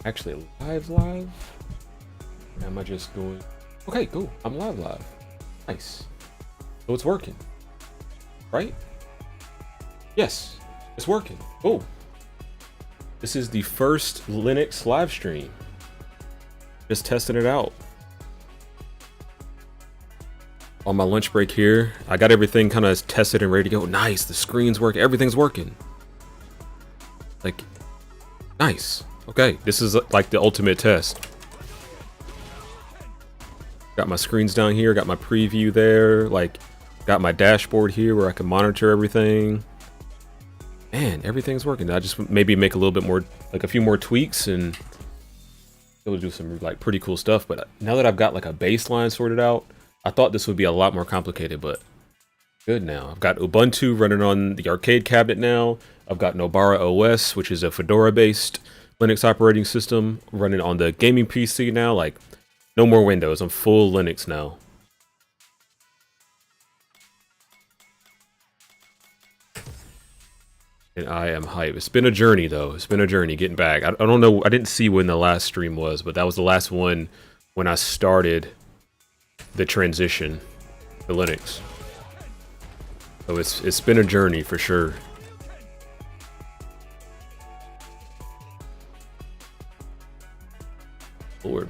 Actually, live? Am I just going? Okay, cool. I'm live. Nice. So it's working, right? Yes, it's working. Oh, this is the first Linux live stream. Just testing it out. On my lunch break here, I got everything kind of tested and ready to go. Nice, the screen's working, everything's working. Like, nice. Okay, this is like the ultimate test. Got my screens down here, got my preview there, like, got my dashboard here where I can monitor everything. Man, everything's working. I just maybe make a little bit more, like a few more tweaks and it'll do some like pretty cool stuff. But now that I've got like a baseline sorted out, I thought this would be a lot more complicated, but good now. I've got Ubuntu running on the arcade cabinet now. I've got Nobara OS, which is a Fedora-based Linux operating system, running on the gaming PC now. Like, no more Windows. I'm full Linux now. And I am hype. It's been a journey, though. It's been a journey getting back. I don't know. I didn't see when the last stream was, but that was the last one when I started the transition to Linux. So it's been a journey for sure. Lord.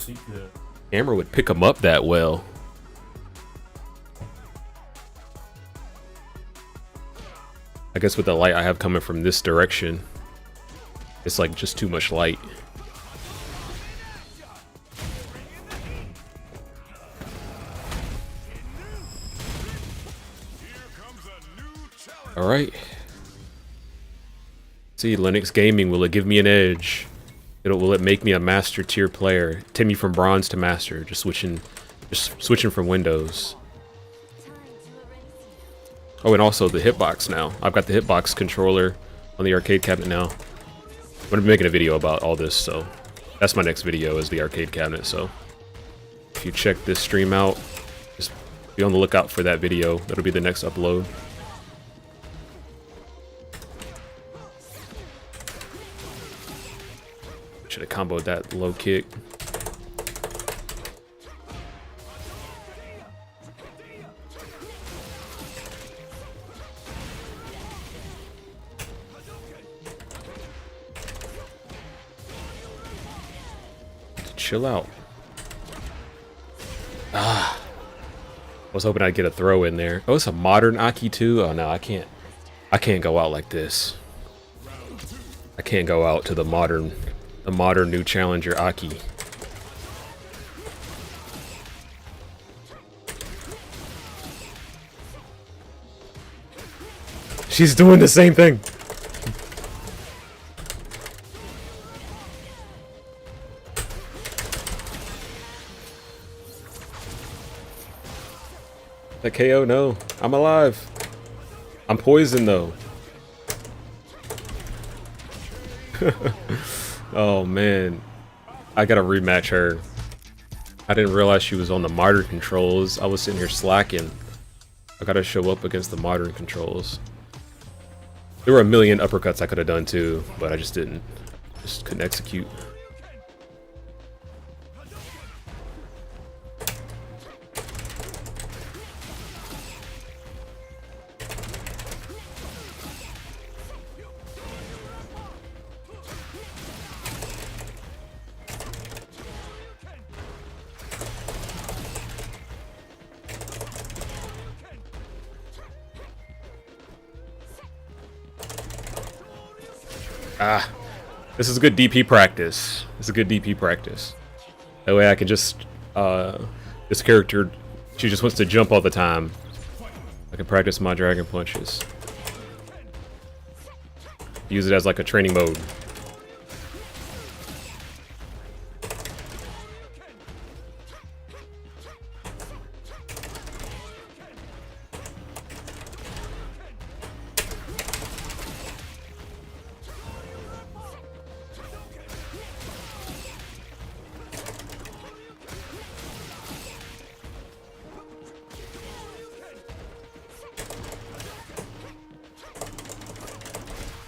The camera would pick them up that well. I guess with the light I have coming from this direction, it's like just too much light. All right. See, Linux gaming, will it give me an edge? Will it make me a master tier player? Take me from bronze to master, just switching from Windows. Oh, and also the hitbox now. I've got the hitbox controller on the arcade cabinet now. I'm gonna be making a video about all this, so that's my next video, is the arcade cabinet. So if you check this stream out, just be on the lookout for that video. That'll be the next upload. Should have comboed that low kick. Chill out. I was hoping I'd get a throw in there. Oh, it's a modern Aki too? Oh no, I can't go out like this. I can't go out to the modern new challenger Aki. She's doing the same thing. The KO, no. I'm alive. I'm poisoned though. Oh man, I gotta rematch her. I didn't realize she was on the modern controls. I was sitting here slacking. I gotta show up against the modern controls. There were a million uppercuts I could have done too, but I just didn't. Just couldn't execute. This is good DP practice. This is good DP practice. That way I can just, this character, she just wants to jump all the time. I can practice my dragon punches. Use it as like a training mode.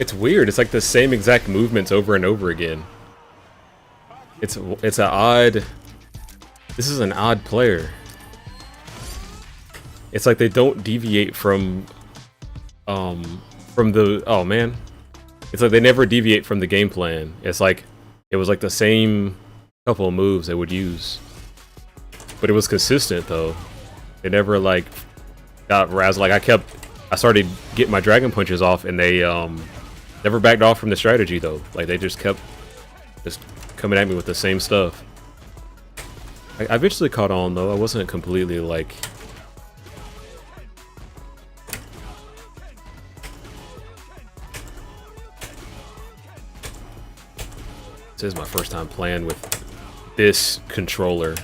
It's weird. It's like the same exact movements over and over again. It's an odd. This is an odd player. It's like they don't deviate from the, oh man. It's like they never deviate from the game plan. It's like it was like the same couple of moves they would use. But it was consistent though. They never like got razzled. Like I started getting my dragon punches off and they never backed off from the strategy though. Like they just kept coming at me with the same stuff. I eventually caught on though. I wasn't completely like. This is my first time playing with this controller.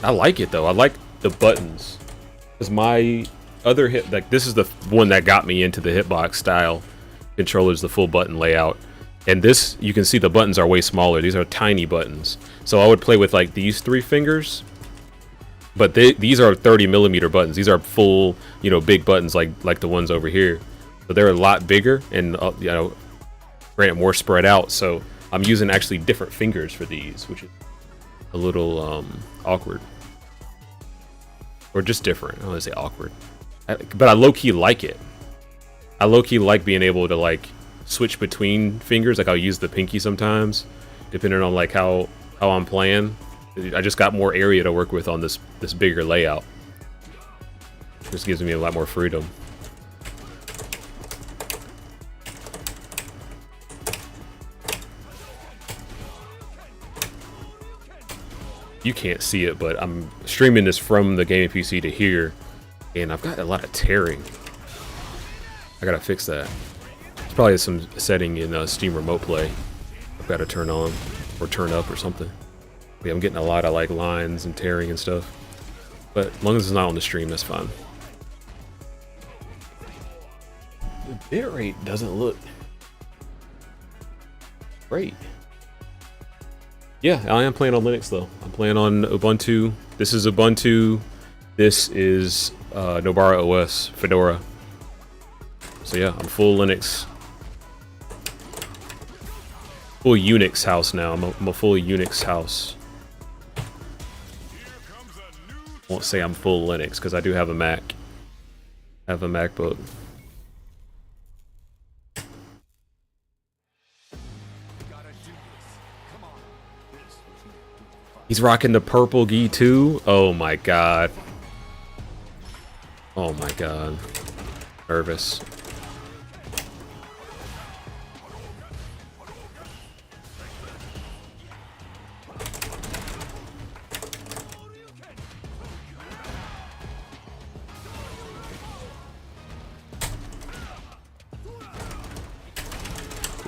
I like it though. I like the buttons. Cause my other this is the one that got me into the hitbox style controllers, the full button layout. And this, you can see the buttons are way smaller. These are tiny buttons. So I would play with like these 3 fingers, but these are 30mm buttons. These are full, you know, big buttons like the ones over here. So they're a lot bigger and you know, granted more spread out. So I'm using actually different fingers for these, which is a little awkward, or just different. I don't want to say awkward, but I low-key like it. I low-key like being able to like switch between fingers. Like I'll use the pinky sometimes, depending on like how I'm playing. I just got more area to work with on this bigger layout. This gives me a lot more freedom. You can't see it, but I'm streaming this from the gaming PC to here, and I've got a lot of tearing. I gotta fix that. It's probably some setting in Steam Remote Play I've got to turn on or turn up or something. Yeah, I'm getting a lot of like lines and tearing and stuff, but as long as it's not on the stream, that's fine. The bitrate doesn't look great. Yeah, I am playing on Linux though. I'm playing on Ubuntu. This is Ubuntu. This is Nobara OS, Fedora. So yeah, I'm full Linux. Full Unix house now. I'm a full Unix house. Won't say I'm full Linux because I do have a Mac. I have a MacBook. He's rocking the purple gi too. Oh my god. Oh my god. Nervous.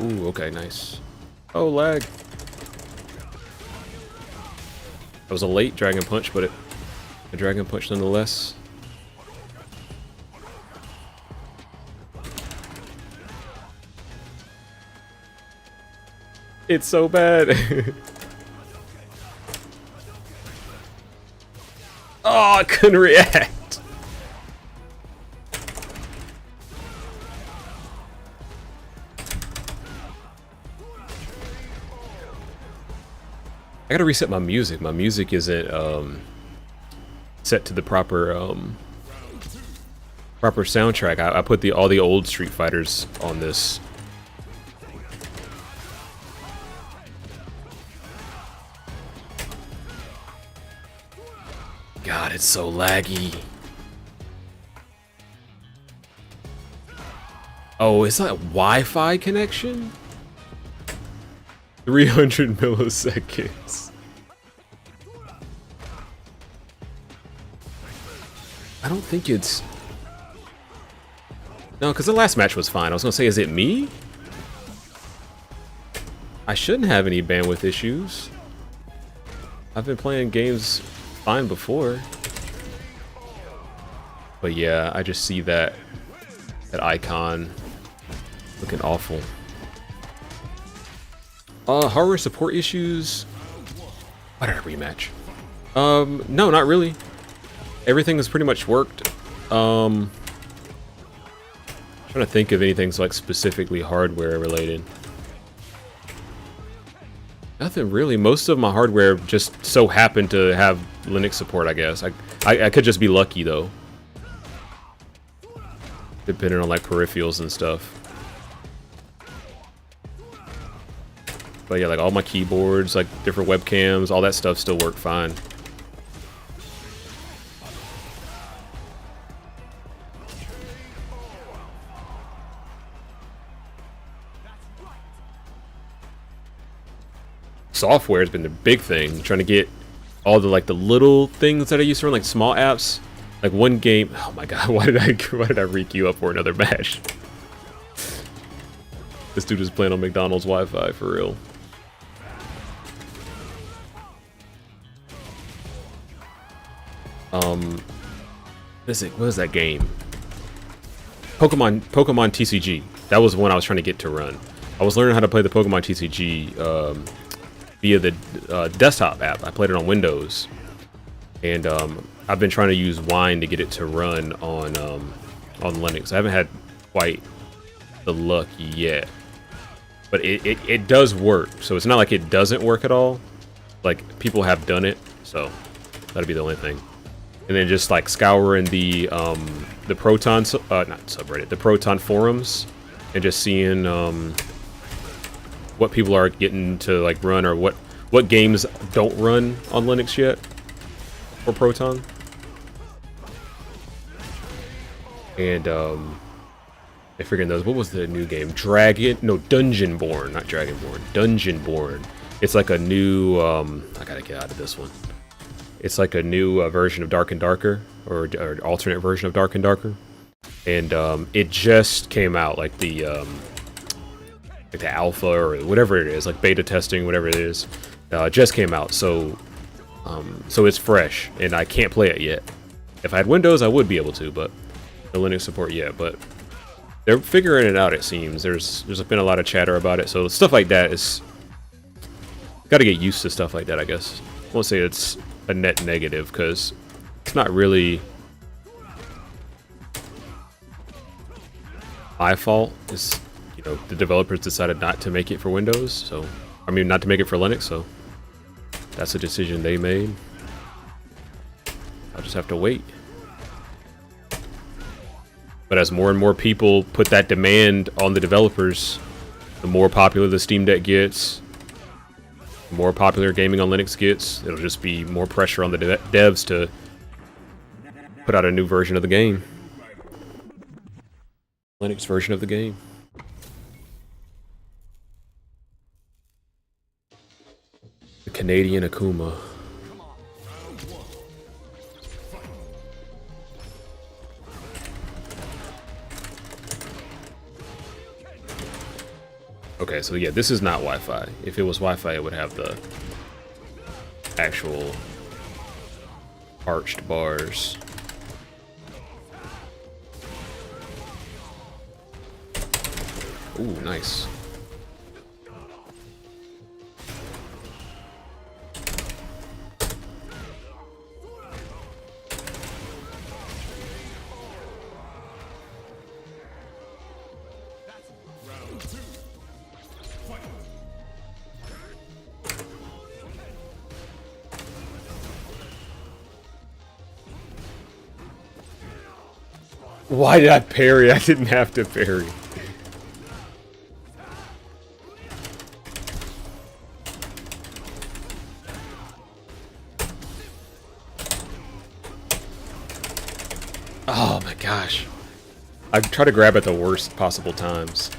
Ooh, okay, nice. Oh, lag. That was a late Dragon Punch, but a Dragon Punch nonetheless. It's so bad. Oh, I couldn't react. I gotta reset my music. My music isn't set to the proper soundtrack. I put all the old Street Fighters on this. God, it's so laggy. Oh, is that Wi-Fi connection? 300 milliseconds. I don't think it's... No, because the last match was fine. I was going to say, is it me? I shouldn't have any bandwidth issues. I've been playing games fine before. But yeah, I just see that icon looking awful. Hardware support issues. Why did I rematch? No, not really. Everything has pretty much worked. Trying to think of anything's like specifically hardware related. Nothing really. Most of my hardware just so happened to have Linux support, I guess. I could just be lucky though. Depending on like peripherals and stuff. But yeah, like all my keyboards, like different webcams, all that stuff still work fine. Software has been the big thing. Trying to get all the like the little things that I used to run, like small apps. Like one game. Oh my god, why did I re-queue up for another match? This dude is playing on McDonald's Wi-Fi for real. What is that game? Pokemon TCG. That was one I was trying to get to run. I was learning how to play the Pokemon TCG via the desktop app. I played it on Windows, and I've been trying to use Wine to get it to run on Linux. I haven't had quite the luck yet, but it does work. So it's not like it doesn't work at all. Like people have done it, so that'd be the only thing. And then just like scouring the Proton not subreddit, the Proton forums, and just seeing what people are getting to like run, or what games don't run on Linux yet for Proton. And I figured those. What was the new game? Dungeonborn, not Dragonborn. Dungeonborn. It's like a new. I gotta get out of this one. It's like a new version of Dark and Darker, or alternate version of Dark and Darker, and it just came out, like the alpha or whatever it is, like beta testing, whatever it is, just came out. So it's fresh, and I can't play it yet. If I had Windows, I would be able to, but no Linux support yet. But they're figuring it out. It seems there's been a lot of chatter about it. So stuff like that is got to get used to stuff like that, I guess. I won't say it's a net negative, because it's not really my fault. It's, you know, the developers decided not to make it for Windows, so I mean not to make it for Linux, so that's a decision they made. I'll just have to wait. But as more and more people put that demand on the developers, the more popular the Steam Deck gets, the more popular gaming on Linux gets, it'll just be more pressure on the devs to put out a new version of the game. Linux version of the game. The Canadian Akuma. Okay, so yeah, this is not Wi-Fi. If it was Wi-Fi, it would have the actual arched bars. Ooh, nice. Why did I parry? I didn't have to parry. Oh my gosh. I try to grab at the worst possible times.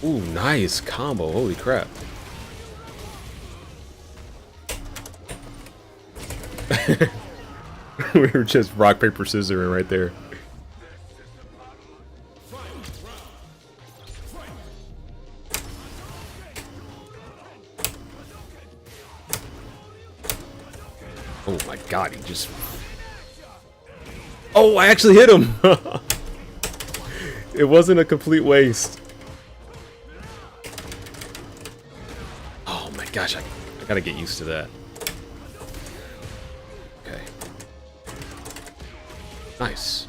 Ooh, nice combo. Holy crap. We were just rock, paper, scissors right there. Oh my god, he just... Oh, I actually hit him! It wasn't a complete waste. Gosh, I gotta get used to that. Okay. Nice.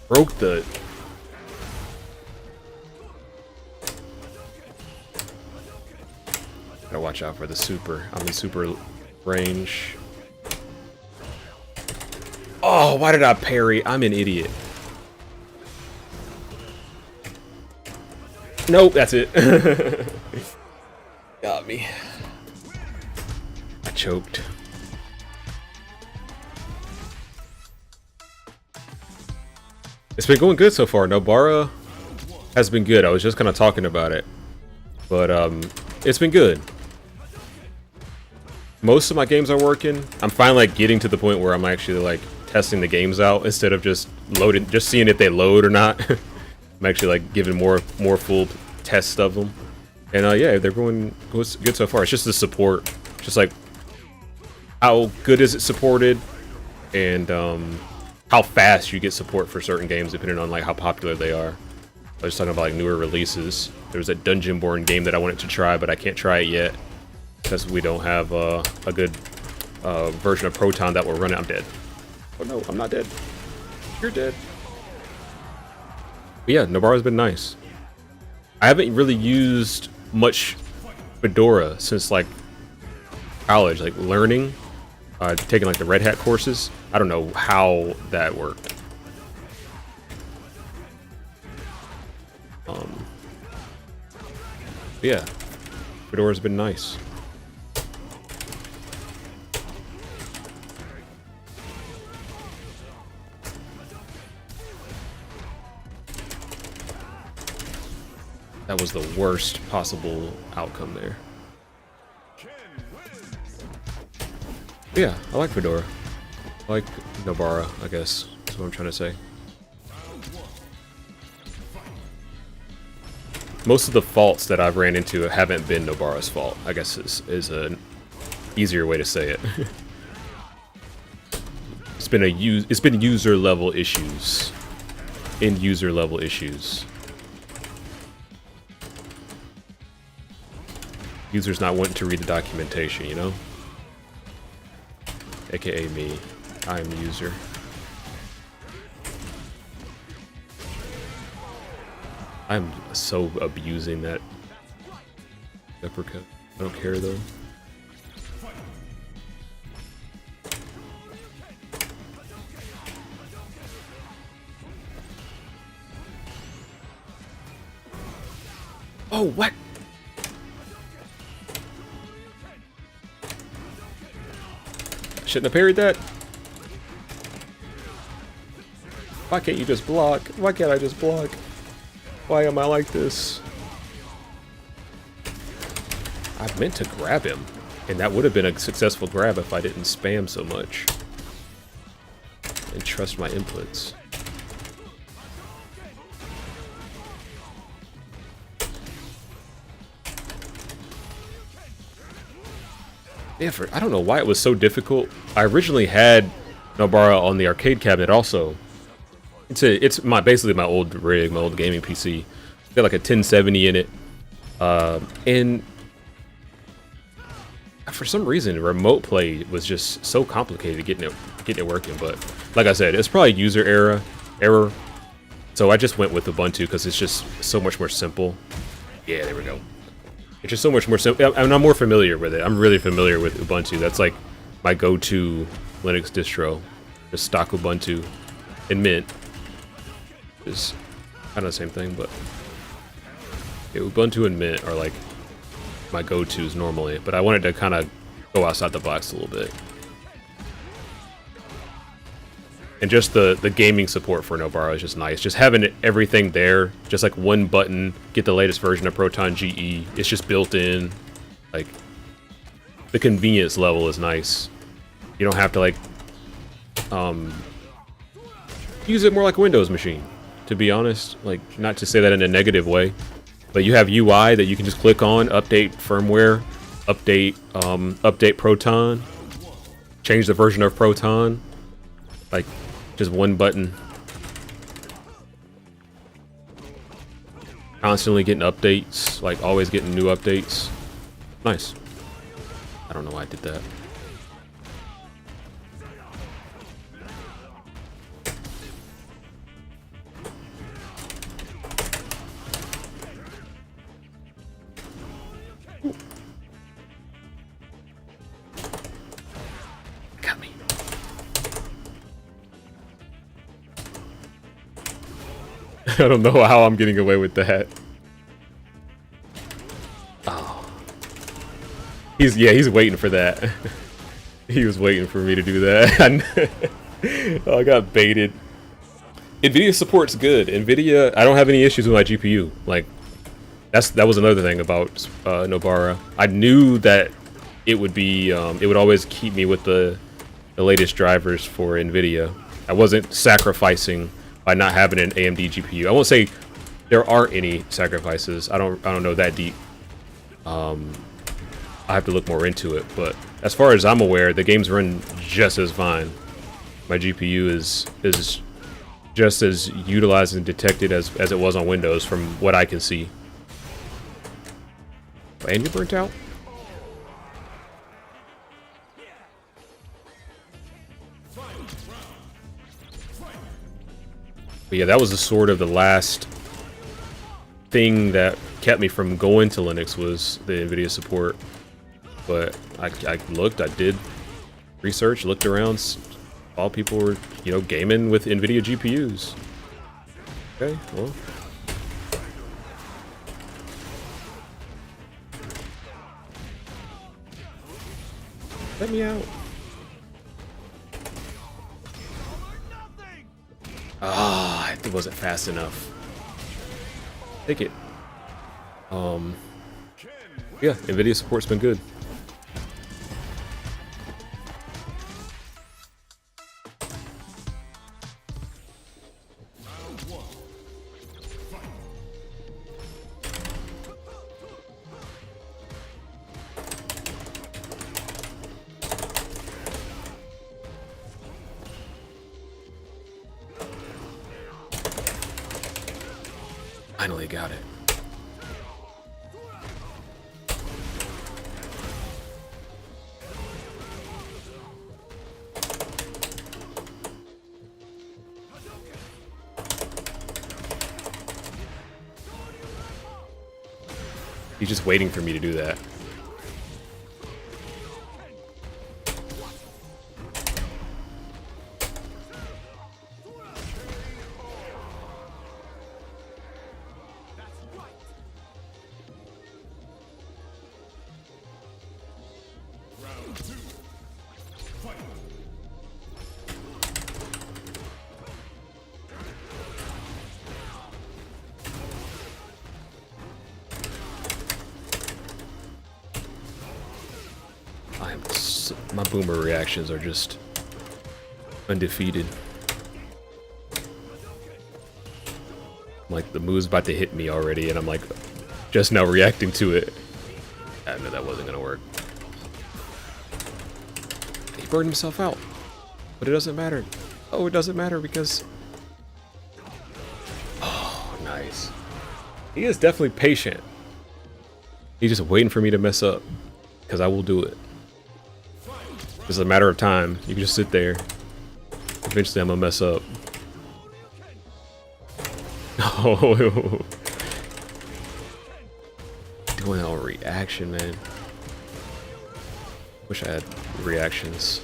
Broke the... Gotta watch out for the super. I'm in super range. Oh, why did I parry? I'm an idiot. Nope, that's it. Got me. I choked. It's been going good so far. Nobara has been good. I was just kind of talking about it. But it's been good. Most of my games are working. I'm finally like getting to the point where I'm actually like testing the games out instead of just loading, just seeing if they load or not. I'm actually like giving more full tests of them. And yeah, they're going good so far. It's just the support. Just like how good is it supported and how fast you get support for certain games depending on like how popular they are. I was talking about like newer releases. There was a Dungeon-born game that I wanted to try, but I can't try it yet because we don't have a good version of Proton that will run it. I'm dead. Oh no, I'm not dead. You're dead. But yeah, Nobara's been nice. I haven't really used much Fedora since like college, like learning, taking like the Red Hat courses. I don't know how that worked. Yeah, Fedora's been nice. That was the worst possible outcome there. But yeah, I like Fedora. I like Nobara, I guess. That's what I'm trying to say. Most of the faults that I've ran into haven't been Nobara's fault, I guess is an easier way to say it. It's been user level issues. End user level issues. Users not wanting to read the documentation, you know? AKA me. I am the user. I'm so abusing that uppercut. I don't care though. Oh, what? Shouldn't have parried that. Why can't you just block? Why can't I just block? Why am I like this? I meant to grab him, and that would have been a successful grab if I didn't spam so much and trust my inputs. Yeah, I don't know why it was so difficult. I originally had Nobara on the arcade cabinet also. It's basically my old rig, my old gaming PC. It's got like a 1070 in it, and for some reason, remote play was just so complicated getting it working. But like I said, it's probably user error. So I just went with Ubuntu because it's just so much more simple. Yeah, there we go. It's just so much more simple, and I'm more familiar with it. I'm really familiar with Ubuntu. That's like my go-to Linux distro, just stock Ubuntu and Mint. Is kind of the same thing, but yeah, Ubuntu and Mint are like my go-tos normally, but I wanted to kind of go outside the box a little bit. And just the gaming support for Nobara is just nice. Just having everything there, just like one button, get the latest version of Proton GE. It's just built in. Like, the convenience level is nice. You don't have to like use it more like a Windows machine, to be honest. Like, not to say that in a negative way, but you have UI that you can just click on, update firmware, update Proton, change the version of Proton, like just one button. constantly getting updates, like always getting new updates. Nice. I don't know why I did that. Got me. I don't know how I'm getting away with that. Oh. He's waiting for that. He was waiting for me to do that. Oh, I got baited. NVIDIA support's good. NVIDIA, I don't have any issues with my GPU. Like, that was another thing about Nobara. I knew that it would be, it would always keep me with the latest drivers for NVIDIA. I wasn't sacrificing by not having an AMD GPU. I won't say there aren't any sacrifices. I don't know that deep. I have to look more into it, but as far as I'm aware, the games run just as fine. My GPU is just as utilized and detected as it was on Windows from what I can see. And you burnt out? But yeah, that was the sort of the last thing that kept me from going to Linux was the NVIDIA support. But I did research, looked around, all people were, you know, gaming with NVIDIA GPUs. Okay, well. Let me out. Ah, it wasn't fast enough. Take it. Yeah, NVIDIA support's been good. Finally got it. He's just waiting for me to do that. My boomer reactions are just undefeated. Like, the move's about to hit me already, and I'm like, just now reacting to it. I knew that wasn't gonna work. He burned himself out, but it doesn't matter. Oh, it doesn't matter because... Oh, nice. He is definitely patient. He's just waiting for me to mess up, because I will do it. It's a matter of time. You can just sit there. Eventually, I'm gonna mess up. Oh, doing all reaction, man. Wish I had reactions.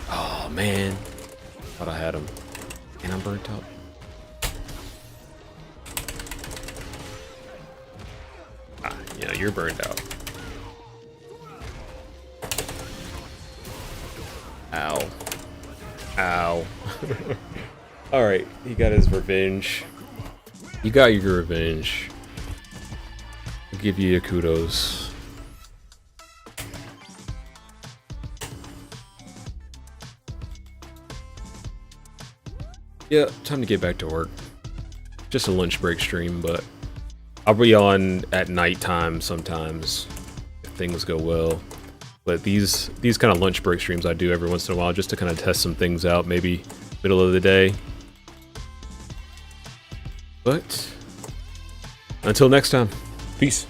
Oh man, thought I had him, and I'm burnt up. Yeah, you're burned out. Ow. Ow. Alright, he got his revenge. You got your revenge. I'll give you your kudos. Yeah, time to get back to work. Just a lunch break stream, but I'll be on at nighttime sometimes if things go well. But these kind of lunch break streams I do every once in a while just to kind of test some things out, maybe middle of the day. But until next time, peace.